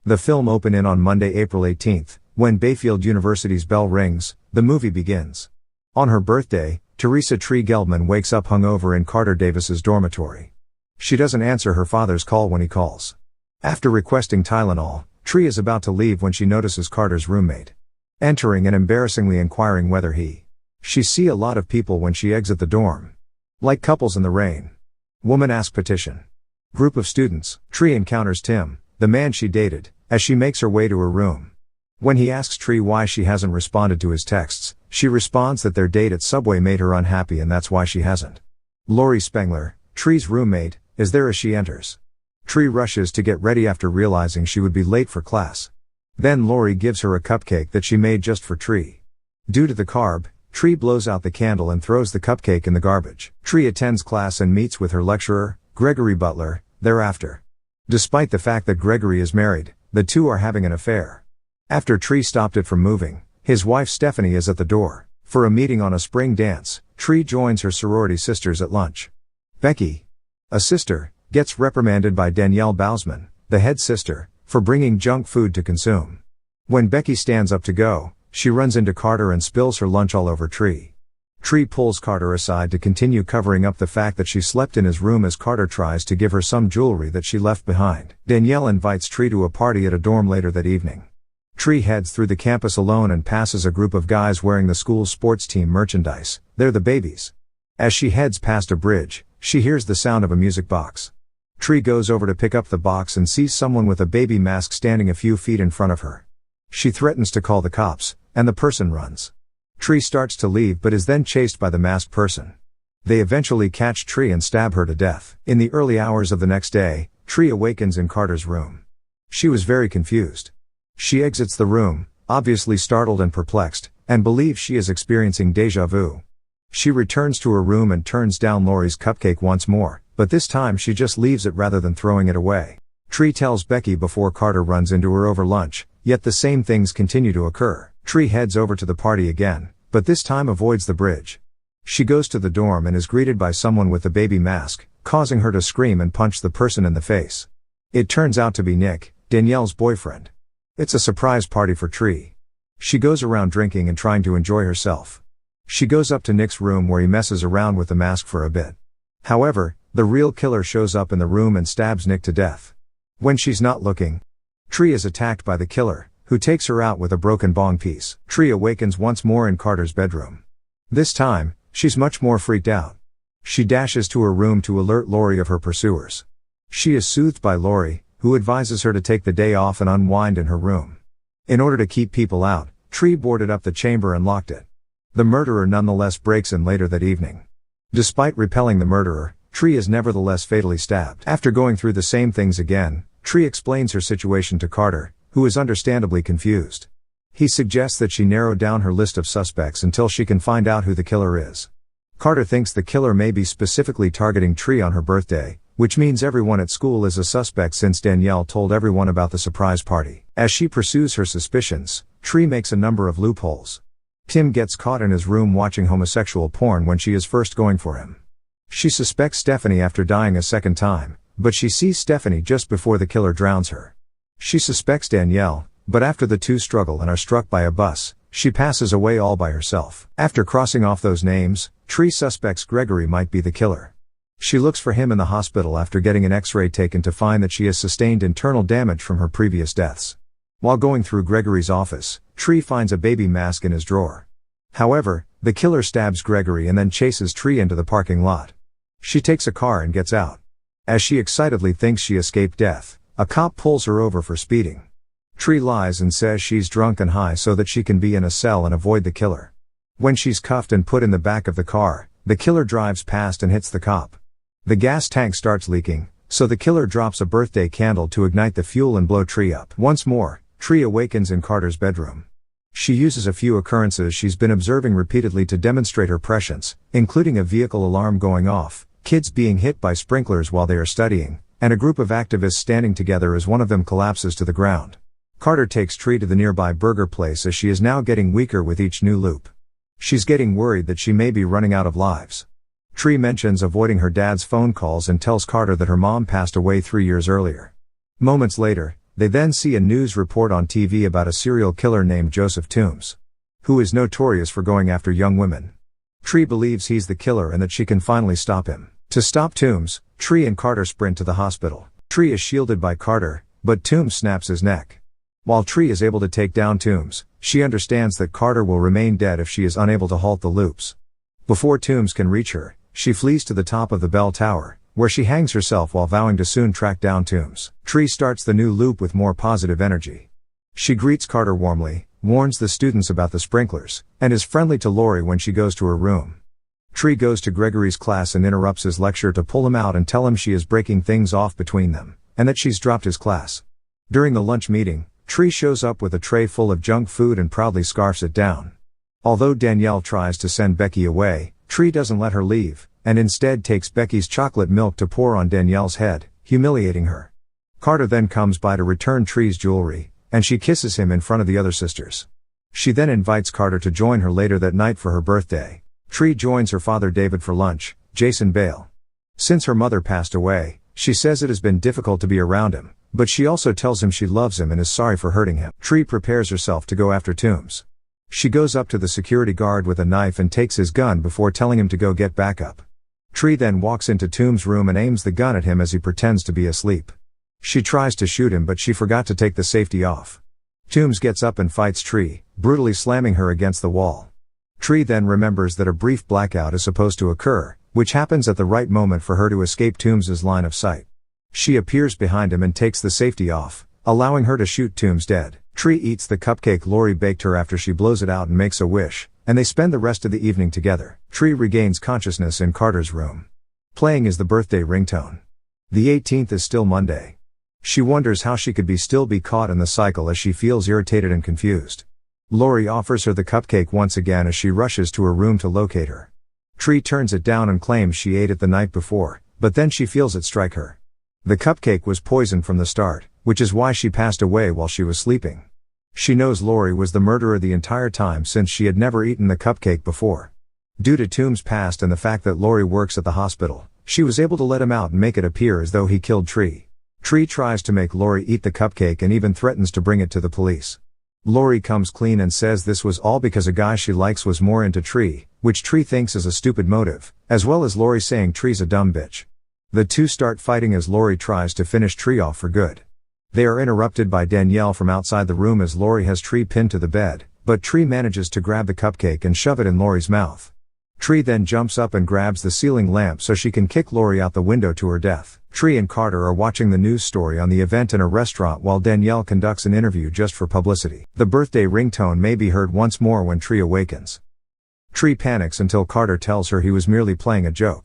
The film opened on Monday, April 18th, when Bayfield University's bell rings, the movie begins. On her birthday, Teresa Tree Gelbman wakes up hungover in Carter Davis's dormitory. She doesn't answer her father's call when he calls. After requesting Tylenol, Tree is about to leave when she notices Carter's roommate entering and embarrassingly inquiring whether she see a lot of people when she exit the dorm. Like couples in the rain. Woman asks petition. Group of students. Tree encounters Tim, the man she dated, as she makes her way to her room. When he asks Tree why she hasn't responded to his texts, she responds that their date at Subway made her unhappy and that's why she hasn't. Lori Spengler, Tree's roommate, is there as she enters. Tree rushes to get ready after realizing she would be late for class. Then Lori gives her a cupcake that she made just for Tree. Due to the carb, Tree blows out the candle and throws the cupcake in the garbage. Tree attends class and meets with her lecturer, Gregory Butler, thereafter. Despite the fact that Gregory is married, the two are having an affair. After Tree stopped it from moving, his wife Stephanie is at the door. For a meeting on a spring dance, Tree joins her sorority sisters at lunch. Becky, a sister, gets reprimanded by Danielle Bousman, the head sister, for bringing junk food to consume. When Becky stands up to go, she runs into Carter and spills her lunch all over Tree. Tree pulls Carter aside to continue covering up the fact that she slept in his room as Carter tries to give her some jewelry that she left behind. Danielle invites Tree to a party at a dorm later that evening. Tree heads through the campus alone and passes a group of guys wearing the school's sports team merchandise. They're the babies. As she heads past a bridge, she hears the sound of a music box. Tree goes over to pick up the box and sees someone with a baby mask standing a few feet in front of her. She threatens to call the cops, and the person runs. Tree starts to leave but is then chased by the masked person. They eventually catch Tree and stab her to death. In the early hours of the next day, Tree awakens in Carter's room. She was very confused. She exits the room, obviously startled and perplexed, and believes she is experiencing déjà vu. She returns to her room and turns down Lori's cupcake once more, but this time she just leaves it rather than throwing it away. Tree tells Becky before Carter runs into her over lunch, yet the same things continue to occur. Tree heads over to the party again, but this time avoids the bridge. She goes to the dorm and is greeted by someone with the baby mask, causing her to scream and punch the person in the face. It turns out to be Nick, Danielle's boyfriend. It's a surprise party for Tree. She goes around drinking and trying to enjoy herself. She goes up to Nick's room where he messes around with the mask for a bit. However, the real killer shows up in the room and stabs Nick to death. When she's not looking, Tree is attacked by the killer, who takes her out with a broken bong piece. Tree awakens once more in Carter's bedroom. This time, she's much more freaked out. She dashes to her room to alert Lori of her pursuers. She is soothed by Lori, who advises her to take the day off and unwind in her room. In order to keep people out, Tree boarded up the chamber and locked it. The murderer nonetheless breaks in later that evening. Despite repelling the murderer, Tree is nevertheless fatally stabbed. After going through the same things again, Tree explains her situation to Carter, who is understandably confused. He suggests that she narrow down her list of suspects until she can find out who the killer is. Carter thinks the killer may be specifically targeting Tree on her birthday, which means everyone at school is a suspect since Danielle told everyone about the surprise party. As she pursues her suspicions, Tree makes a number of loopholes. Tim gets caught in his room watching homosexual porn when she is first going for him. She suspects Stephanie after dying a second time, but she sees Stephanie just before the killer drowns her. She suspects Danielle, but after the two struggle and are struck by a bus, she passes away all by herself. After crossing off those names, Tree suspects Gregory might be the killer. She looks for him in the hospital after getting an X-ray taken to find that she has sustained internal damage from her previous deaths. While going through Gregory's office, Tree finds a baby mask in his drawer. However, the killer stabs Gregory and then chases Tree into the parking lot. She takes a car and gets out. As she excitedly thinks she escaped death, a cop pulls her over for speeding. Tree lies and says she's drunk and high so that she can be in a cell and avoid the killer. When she's cuffed and put in the back of the car, the killer drives past and hits the cop. The gas tank starts leaking, so the killer drops a birthday candle to ignite the fuel and blow Tree up. Once more, Tree awakens in Carter's bedroom. She uses a few occurrences she's been observing repeatedly to demonstrate her prescience, including a vehicle alarm going off, kids being hit by sprinklers while they are studying, and a group of activists standing together as one of them collapses to the ground. Carter takes Tree to the nearby burger place as she is now getting weaker with each new loop. She's getting worried that she may be running out of lives. Tree mentions avoiding her dad's phone calls and tells Carter that her mom passed away 3 years earlier. Moments later, They then see a news report on TV about a serial killer named Joseph Toombs, who is notorious for going after young women. Tree believes he's the killer and that she can finally stop him. To stop Toombs, Tree and Carter sprint to the hospital. Tree is shielded by Carter, but Toombs snaps his neck. While Tree is able to take down Toombs, she understands that Carter will remain dead if she is unable to halt the loops. Before Toombs can reach her, she flees to the top of the bell tower, where she hangs herself while vowing to soon track down Toombs. Tree starts the new loop with more positive energy. She greets Carter warmly, warns the students about the sprinklers, and is friendly to Lori when she goes to her room. Tree goes to Gregory's class and interrupts his lecture to pull him out and tell him she is breaking things off between them, and that she's dropped his class. During the lunch meeting, Tree shows up with a tray full of junk food and proudly scarfs it down. Although Danielle tries to send Becky away, Tree doesn't let her leave, and instead takes Becky's chocolate milk to pour on Danielle's head, humiliating her. Carter then comes by to return Tree's jewelry, and she kisses him in front of the other sisters. She then invites Carter to join her later that night for her birthday. Tree joins her father David for lunch, Jason Bale. Since her mother passed away, she says it has been difficult to be around him, but she also tells him she loves him and is sorry for hurting him. Tree prepares herself to go after Toombs. She goes up to the security guard with a knife and takes his gun before telling him to go get backup. Tree then walks into Toombs' room and aims the gun at him as he pretends to be asleep. She tries to shoot him but she forgot to take the safety off. Toombs gets up and fights Tree, brutally slamming her against the wall. Tree then remembers that a brief blackout is supposed to occur, which happens at the right moment for her to escape Toombs' line of sight. She appears behind him and takes the safety off, allowing her to shoot Toombs dead. Tree eats the cupcake Lori baked her after she blows it out and makes a wish, and they spend the rest of the evening together. Tree regains consciousness in Carter's room. Playing is the birthday ringtone. The 18th is still Monday. She wonders how she could still be caught in the cycle as she feels irritated and confused. Lori offers her the cupcake once again as she rushes to her room to locate her. Tree turns it down and claims she ate it the night before, but then she feels it strike her. The cupcake was poisoned from the start, which is why she passed away while she was sleeping. She knows Lori was the murderer the entire time since she had never eaten the cupcake before. Due to Toombs' past and the fact that Lori works at the hospital, she was able to let him out and make it appear as though he killed Tree. Tree tries to make Lori eat the cupcake and even threatens to bring it to the police. Lori comes clean and says this was all because a guy she likes was more into Tree, which Tree thinks is a stupid motive, as well as Lori saying Tree's a dumb bitch. The two start fighting as Lori tries to finish Tree off for good. They are interrupted by Danielle from outside the room as Lori has Tree pinned to the bed, but Tree manages to grab the cupcake and shove it in Lori's mouth. Tree then jumps up and grabs the ceiling lamp so she can kick Lori out the window to her death. Tree and Carter are watching the news story on the event in a restaurant while Danielle conducts an interview just for publicity. The birthday ringtone may be heard once more when Tree awakens. Tree panics until Carter tells her he was merely playing a joke.